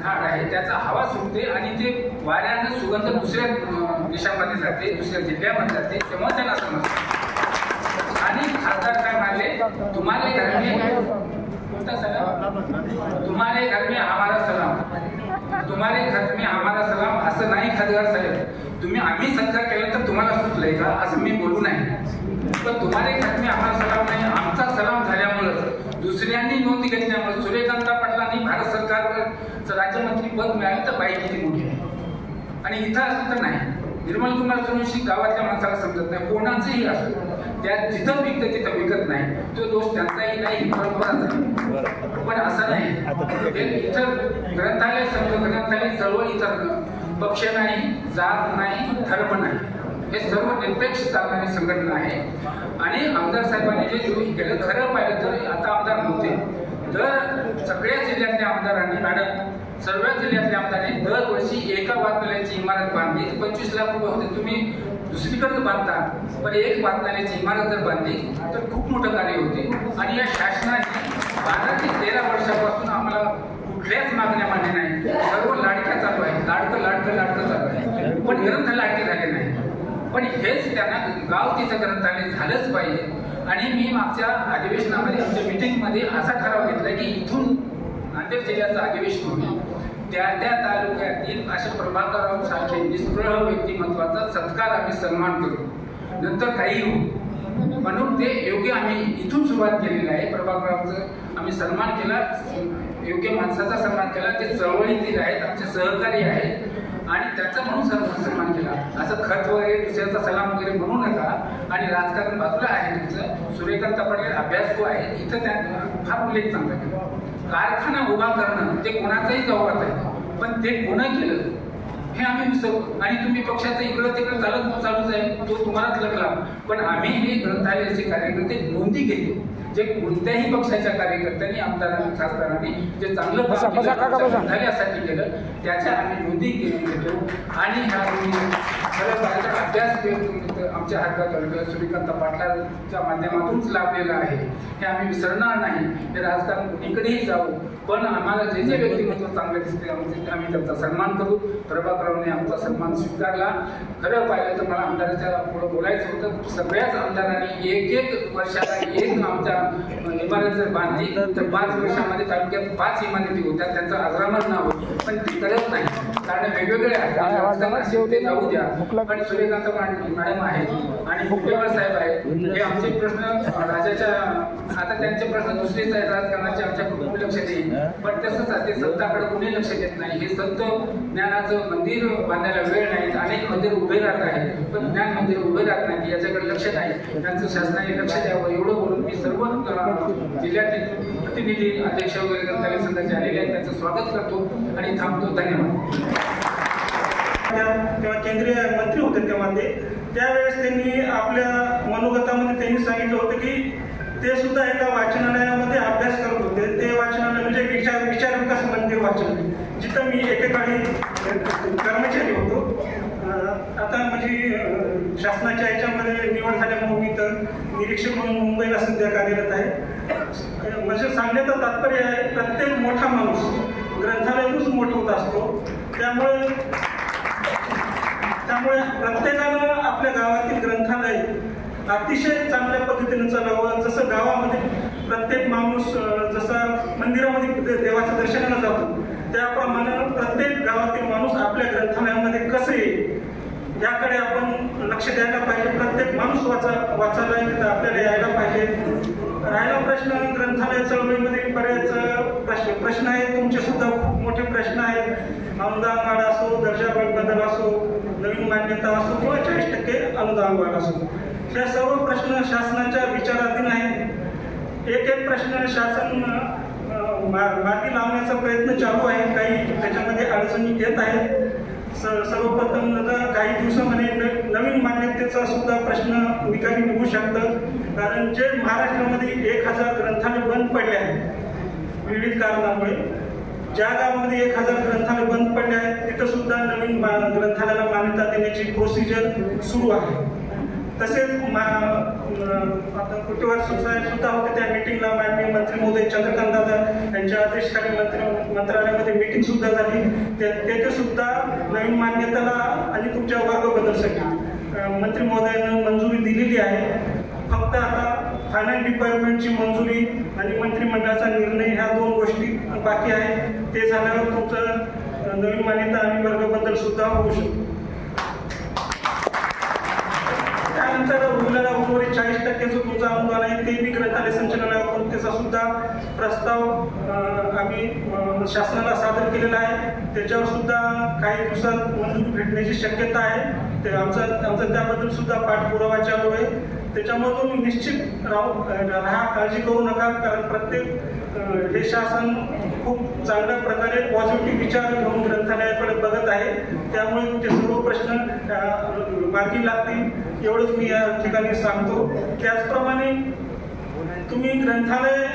झाड आहे त्याचा हवा सुटते आणि ते वाऱ्यानं सुगंध दुसऱ्या देशामध्ये जाते, दुसऱ्या जिल्ह्यामध्ये जाते, तेव्हा त्याला समजतं. आणि खासदार काय म्हणाले, तुम्हारे घर में कोणता सलाम, तुम्हारे घर में हमारा सलाम, तुम्हारे घर में हमारा सलाम असं नाही खासदार साहेब. तुम्ही आम्ही सत्कार केला तर तुम्हाला सुचलंय का असं मी बोलू नाही. पण तुम्हारे घर में हमारा सलाम नाही, आमचा सलाम झाल्यामुळं दुसऱ्यांनी नोंद घेतल्यामुळे सूर्यकांत पाटलांनी भारत सरकारवर राज्यमंत्री पद मिळालं तर बाई किती मोठी आहे. आणि इथं असं तर नाही. निर्मल कुमार सोनवंशी गावातल्या माणसाला समजत नाही, कोणाचंही असो, त्या जिथं विकतं तिथं विकत नाही. तो दोष त्यांचाही नाही, परंपराच आहे. पण असं नाही. इथं ग्रंथालय संघ, ग्रंथालय चळवळ इथं पक्ष नाही, जात नाही, धर्म नाही, हे सर्व निरपेक्ष चालणारी संघटना आहे. आणि आमदार साहेबांनी जे सुरू केलं, खरं पाहिलं तर आता आमदार नव्हते तर सगळ्या जिल्ह्यातल्या आमदारांनी, मॅडम सर्व जिल्ह्यातल्या आमदारांनी दरवर्षी एका वाचनालयाची इमारत बांधली. 25 लाख रुपये होते. तुम्ही दुसरीकडे बांधता, पण एक वाचनालयाची इमारत जर बांधली तर खूप मोठं कार्य होते. आणि या शासनाने 12 ते 13 वर्षापासून आम्हाला कुठल्याच मागण्या मान्य नाही. सर्व लाडक्या चालू आहे, लाडकं लाडकं लाडकं चालू आहे, पण ग्रंथ लाडके झाले नाही. पण हेच त्यांना गाव तिथं ग्रंथालय झालंच पाहिजे. आणि मी मागच्या अधिवेशनामध्ये, आमच्या मीटिंगमध्ये असा ठराव घेतला की इथून नांदेड जिल्ह्याचं अधिवेशन होईल, त्या तालुक्यातील अशा प्रभाकरराव सारखे निष्प्रह व्यक्तिमत्वाचा सत्कार आम्ही सन्मान करू, नंतर काही होऊ. म्हणून ते योग्य आम्ही इथून सुरुवात केलेली आहे. प्रभाकररावचं आम्ही सन्मान केला, योग्य माणसाचा सन्मान केला. ते चळवळीतील आहेत, आमचे सहकारी आहेत आणि त्याचा म्हणून सन्मान केला. असं खत वगैरे दुसऱ्याचा सलाम वगैरे म्हणू नका. आणि राजकारण बाजूला आहे तुमचं. सूर्यकांत पाटील अभ्यासू आहे, इथं त्यांनी फार उल्लेख चांगला केला. कारखाना उभा करणं ते कोणाचाही जवळ आहे, पण ते कोणं केलं हे आम्ही विसरतो. आणि तुम्ही पक्षाचं इकडं तिकडं चालूच आहे, तो तुम्हालाच लागला. पण आम्ही हे ग्रंथालयाचे कार्यकर्ते नोंदी घेतो, जे कोणत्याही पक्षाच्या कार्यकर्त्यांनी, आमदारांनी, खासदारांनी जे चांगलं ग्रंथालयासाठी केलं त्याच्या आम्ही नोंदी घेतो. आणि ह्या खरं पाहिजे अभ्यास आमच्या हातात सूर्यकांत पाटलाच्या माध्यमातूनच लाभलेला आहे, हे आम्ही विसरणार नाही. हे राजकारण कुणीकडेही जाऊ, पण आम्हाला जे जे व्यक्तिमत्व चांगले दिसते आम्ही त्यांचा सन्मान करू. प्रभाकररावने आमचा सन्मान स्वीकारला. खरं पाहिलं तर मला आमदाराच्या पुढे बोलायचं होतं. सगळ्याच आमदारांनी एक वर्षाला एक आमच्या इमारत जर बांधली तर 5 वर्षामध्ये तालुक्यात 5 इमारती होत्या. त्यांचं अजरामर नाव पण ते करत नाही, कारण वेगवेगळे जाऊ द्या. पण सूर्यकांत मॅडम आहेत आणि मुख्यमंत्री साहेब आहेत, हे आमचे प्रश्न राजाच्या, आता त्यांचे प्रश्न दुसरेच आहेत राजकारणाचे, आमच्या कुठून लक्ष देईल. पण तसंच ते संतांकडे कुणी लक्ष देत नाही. हे संत ज्ञानाचं मंदिर बांधायला वेळ नाही, अनेक मंदिर उभे राहत आहेत, पण ज्ञान मंदिर उभे राहत नाही, याच्याकडे लक्ष नाही. त्यांचं शासनाने लक्ष द्यावं एवढं बोलून मी सर्व जिल्ह्यातील प्रतिनिधी, अध्यक्ष वगैरे ग्रंथालय संघाचे आलेले आहेत त्यांचं स्वागत करतो आणि थांबतो. धन्यवाद. तेव्हा केंद्रीय मंत्री होते तेव्हा त्यावेळेस त्यांनी आपल्या मनोगतामध्ये त्यांनी सांगितलं होतं की ते सुद्धा एका वाचनालयामध्ये अभ्यास करत होते. ते वाचनालय म्हणजे विचार विकास मंदिर वाचनालय, जिथं मी एकेकाळी कर्मचारी होतो. आता माझी शासनाच्या याच्यामध्ये निवड झाल्यामुळे मी तर निरीक्षक म्हणून मुंबईला सध्या कार्यरत आहे. म्हणजे सांगण्याचं तात्पर्य आहे, प्रत्येक मोठा माणूस ग्रंथालयातूनच मोठा होत असतो. त्यामुळे प्रत्येकानं आपल्या गावातील ग्रंथालय अतिशय चांगल्या पद्धतीने चालवावं. जसं गावामध्ये प्रत्येक माणूस जसा मंदिरामध्ये देवाच्या दर्शनाला जातो, त्याप्रमाणे प्रत्येक गावातील माणूस आपल्या ग्रंथालयामध्ये कसं येईल याकडे आपण लक्ष द्यायला पाहिजे. प्रत्येक माणूस वाचायला तिथं आपल्याला यायला पाहिजे. राहिला प्रश्न ग्रंथालय चळवळीमध्ये बरेच प्रश्न आहेत. तुमचे सुद्धा खूप मोठे प्रश्न आहेत. अनुदान वाढ असो, दर्जा बदल असो, नवीन मान्यता असो किंवा 40% अनुदान वाढ असो, या सर्व प्रश्न शासनाच्या विचाराधीन आहेत. एक प्रश्न शासन मार्गी लावण्याचा प्रयत्न चालू आहे. काही त्याच्यामध्ये अडचणी येत आहेत. सर्वप्रथम काही दिवसामध्ये नवीन मान्यतेचा सुद्धा प्रश्न निकाली निघू शकतात. कारण जे महाराष्ट्रामध्ये 1000 ग्रंथालय बंद पडले आहेत विविध कारणामुळे, ज्या गावामध्ये 1000 ग्रंथालय बंद पडले आहेत तिथं सुद्धा नवीन ग्रंथालयाला मान्यता देण्याची प्रोसिजर सुरू आहे. तसेच आता कुठेवर साहेब सुद्धा होते त्या मीटिंगला. माननीय मंत्री महोदय चंद्रकांत दादा यांच्या अध्यक्षतेखाली मंत्रालयामध्ये मीटिंग सुद्धा झाली. तेथे सुद्धा नवीन मान्यतेला आणि तुमच्या वर्ग बदलसाठी मंत्री महोदयांनी मंजुरी दिलेली आहे. फक्त आता फायनान्स डिपार्टमेंटची मंजुरी आणि मंत्रिमंडळाचा निर्णय ह्या 2 गोष्टी बाकी आहेत. ते झाल्यावर तुमचं नवीन मान्यता आणि वर्ग बदल सुद्धा होऊ शकतो. त्यानंतर उर्वरित 40% जो तुमचा अनुदान आहे ते मी ग्रंथालय संचालनालयाकडून त्याचा सुद्धा प्रस्ताव आम्ही शासनाला सादर केलेला आहे. त्याच्यावर सुद्धा काही दिवसात मंजुरी भेटण्याची शक्यता आहे. ते आमचा त्याबद्दल सुद्धा पाठपुरावा चालू आहे. त्याच्यामुळे तुम्ही निश्चित राहा, काळजी करू नका. कारण प्रत्येक हे शासन खूप चांगल्या प्रकारे पॉझिटिव्ह विचार घेऊन ग्रंथालयाकडे बघत आहे. त्यामुळे तुमचे सर्व प्रश्न मार्गी लागतील एवढंच मी या ठिकाणी सांगतो. त्याचप्रमाणे तुम्ही ग्रंथालय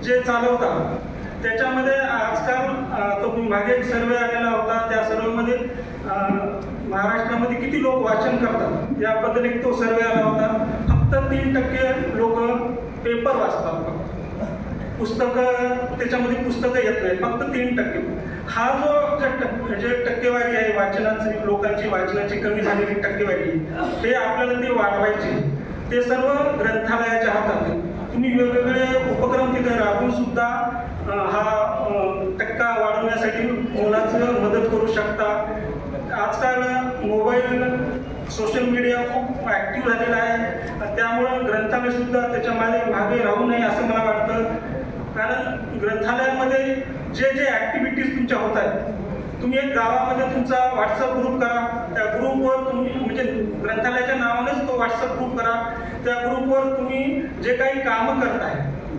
जे चालवता त्याच्यामध्ये आजकाल तो मागे एक सर्वे आलेला होता. त्या सर्वेमध्ये महाराष्ट्रामध्ये किती लोक वाचन करतात याबद्दल एक तो सर्वे आला होता. फक्त 3% लोक पेपर वाचतात. पुस्तकं त्याच्यामध्ये पुस्तकं येत नाही, फक्त 3%. हा जो टक्केवारी आहे वाचनाची, लोकांची वाचनाची कमी झालेली टक्केवारी, हे आपल्याला ते वाढवायचे. ते सर्व ग्रंथालयाच्या हातात आहे. तुम्ही वेगवेगळे उपक्रम तिथे राबवून सुद्धा हा टक्का वाढवण्यासाठी मुलाचं मदत करू शकता. आजकाल मोबाईल, सोशल मीडिया खूप ऍक्टिव्ह झालेला आहे. त्यामुळं ग्रंथालय सुद्धा त्याच्या मागे राहू नये असं मला वाटतं. कारण ग्रंथालयामध्ये जे ऍक्टिव्हिटीज तुमच्या होत आहेत, तुम्ही एक गावामध्ये तुमचा व्हॉट्सअप ग्रुप करा. त्या ग्रुपवर तुम्ही म्हणजे ग्रंथालयाच्या नावानेच तो व्हॉट्सअप ग्रुप करा. त्या ग्रुपवर तुम्ही जे काही कामं करताय,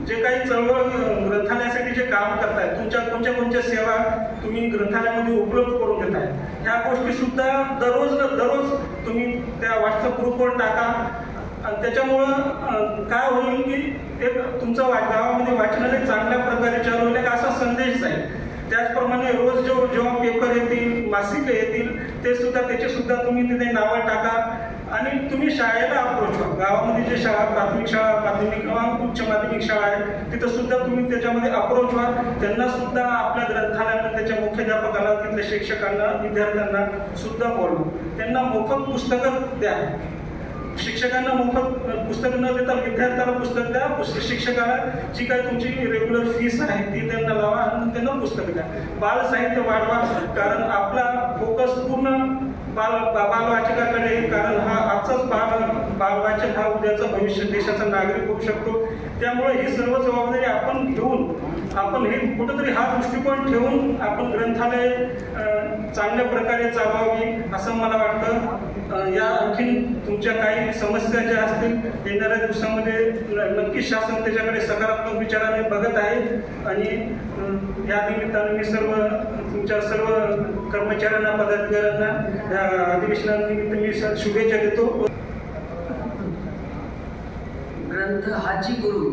जे काही चळवळ ग्रंथालयासाठी जे काम करताय, तुमच्या कोणत्या सेवा तुम्ही ग्रंथालयामध्ये उपलब्ध करून देताय, ह्या गोष्टी सुद्धा दररोज तुम्ही त्या व्हॉट्सअप ग्रुपवर टाका. आणि त्याच्यामुळं काय होईल की एक तुमचं गावामध्ये वाचनालय चांगल्या प्रकारे चालू होईल असा संदेश जाईल. त्याचप्रमाणे रोज जेव्हा पेपर येतील, मासिक येतील, ते सुद्धा त्याचे सुद्धा तुम्ही तिथे नावं टाका. आणि तुम्ही शाळेला अप्रोच व्हा. गावामध्ये जे शाळा, प्राथमिक शाळा, माध्यमिक किंवा उच्च माध्यमिक शाळा आहे, तिथं सुद्धा तुम्ही त्याच्यामध्ये अप्रोच व्हा. त्यांना सुद्धा आपल्या ग्रंथालयामध्ये त्याच्या मुख्याध्यापकाला, तिथल्या शिक्षकांना, विद्यार्थ्यांना सुद्धा बोलवा. त्यांना मोफत पुस्तकं द्या. शिक्षकांना मोफत पुस्तकं न देता विद्यार्थ्याला पुस्तक द्या. शिक्षकाला जी काही तुमची रेग्युलर फीस आहे ती त्यांना लावा आणि त्यांना पुस्तकं द्या. बाल साहित्य वाढवा. कारण आपला फोकस पूर्ण बालवाचकाकडे आहे. कारण हा आजचाच बालवाचक हा उद्याचं भविष्य देशाचा नागरिक होऊ शकतो. त्यामुळे ही सर्व जबाबदारी आपण घेऊन, आपण हे कुठंतरी हा दृष्टिकोन ठेवून आपण ग्रंथालय चांगल्या प्रकारे चालवावी असं मला वाटतं. या आणखीन तुमच्या काही समस्या ज्या असतील येणाऱ्या दिवसामध्ये नक्कीच शासन त्याच्याकडे सकारात्मक विचाराने बघत आहे. आणि या निमित्ताने मी तुमच्या सर्व कर्मचाऱ्यांना, पदाधिकाऱ्यांना या अधिवेशनानिमित्त मी शुभेच्छा देतो. ग्रंथ हाची गुरु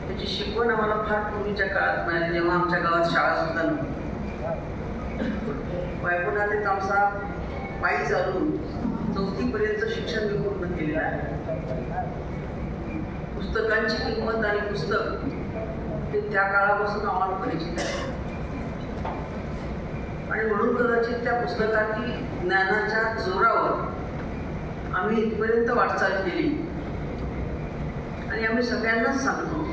त्याची शिकवण आम्हाला फार पूर्वीच्या काळात मिळाली, जेव्हा आमच्या गावात शाळा सुद्धा नव्हती. वायपुणा ते तामसा पायी चालून 4थीपर्यंत शिक्षण मी पूर्ण केलेलं आहे. पुस्तकांची किंमत आणि पुस्तक ते त्या काळापासून आम्हाला परिचित आहे. आणि म्हणून कदाचित त्या पुस्तकातील ज्ञानाच्या जोरावर आम्ही इथपर्यंत वाटचाल केली. आणि आम्ही सगळ्यांनाच सांगतो,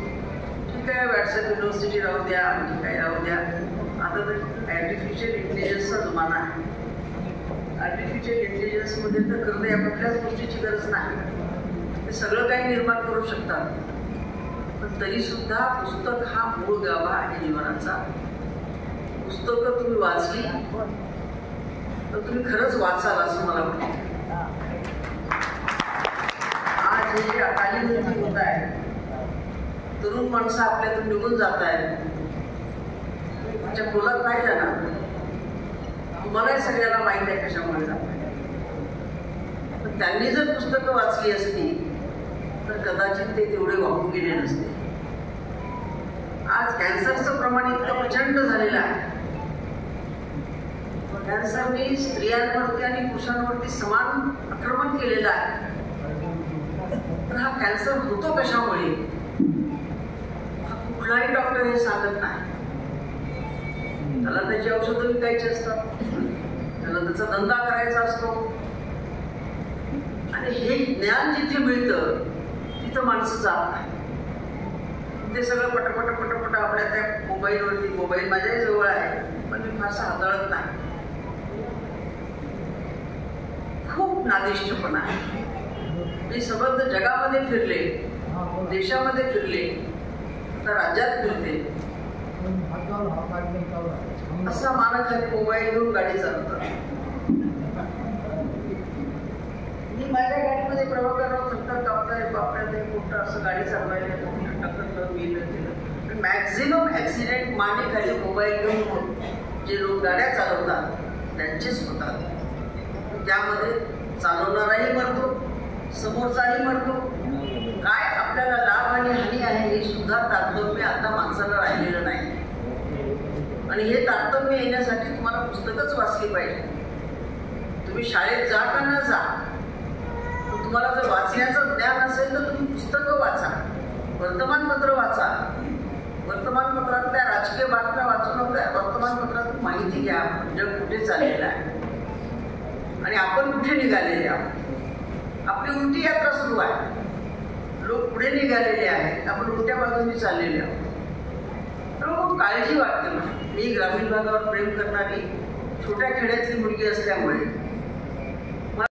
ठीक आहे व्हॉट्सअप युनिव्हर्सिटी राहू द्या, ठीक आहे राहू द्या, आता तर आर्टिफिशियल इंटेलिजन्सचा जमाना आहे. आर्टिफिशियल इंटेलिजन्समध्ये तर करता या कुठल्याच गोष्टीची गरज नाही, ते सगळं काही निर्माण करू शकतात. पण तरीसुद्धा पुस्तक हा मूळ गाभा आहे जीवनाचा. पुस्तकं तुम्ही वाचली तर तुम्ही खरंच वाचाल असं मला वाटतं. आज हे अकाली मृत्यू होत आहे, तरुण माणसं आपल्यातून निघून जात आहेत, तुमच्या खोलात नाही जाणार. तुम्हालाही सगळ्याला माहिती आहे कशामुळे जात आहे. पण त्यांनी जर पुस्तकं वाचली असती तर कदाचित ते तेवढे वाहून गेले नसते. आज कॅन्सरचं प्रमाण इतकं प्रचंड झालेलं आहे. कॅन्सरने स्त्रियांवरती आणि पुरुषांवरती समान आक्रमण केलेलं आहे. तर हा कॅन्सर होतो कशामुळे हा कुठलाही डॉक्टर हे सांगत नाही. त्याला त्याची औषधं विकायची असतात, त्याला त्याचा धंदा करायचा असतो. आणि हे ज्ञान जिथे मिळतं तिथं माणसं जात नाही. ते सगळं पटपट पटपट आपल्या त्या मोबाईलवरती, मोबाईल माझ्याही जवळ आहे पण मी फारसा हाताळत नाही. खूप नादिष्टपणा आहे. मी सबंध जगामध्ये फिरले, देशामध्ये फिरले, आता राज्यात फिरते. असा मानत आहे मोबाईल घेऊन गाडी चालवतात. मी माझ्या गाडीमध्ये प्रवासावर थक्का कापताय, बापऱ्यात एक मोठं असं गाडी चालवायला टक्कर केलं. मॅक्झिमम ऍक्सिडेंट मानेखाली मोबाईल घेऊन जे लोक गाड्या चालवतात त्यांचेच होतात. त्यामध्ये चालवणाराही मरतो, समोरचाही मरतो. काय आपल्याला लाभ आणि हानी आहे हे सुद्धा तारतम्य आता माणसाला राहिलेलं नाही. आणि हे तारतम्य येण्यासाठी तुम्हाला पुस्तकच वाचली पाहिजे. तुम्ही शाळेत जा का न जा, तुम्हाला जर वाचण्याचं ज्ञान असेल तर तुम्ही पुस्तकं वाचा, वर्तमानपत्र वाचा. वर्तमानपत्रातल्या राजकीय बातम्या वाचू नका, वर्तमानपत्रात माहिती घ्या जग कुठे चाललेलं आहे आणि आपण कुठे निघालेले आहोत. आपली उलटी यात्रा सुरू आहे. लोक पुढे निघालेले आहेत, आपण उलट्या बाजूने चाललेले आहोत. तर खूप काळजी वाटते. मी ग्रामीण भागावर प्रेम करणारी छोट्या खेड्यातली मुलगी असल्यामुळे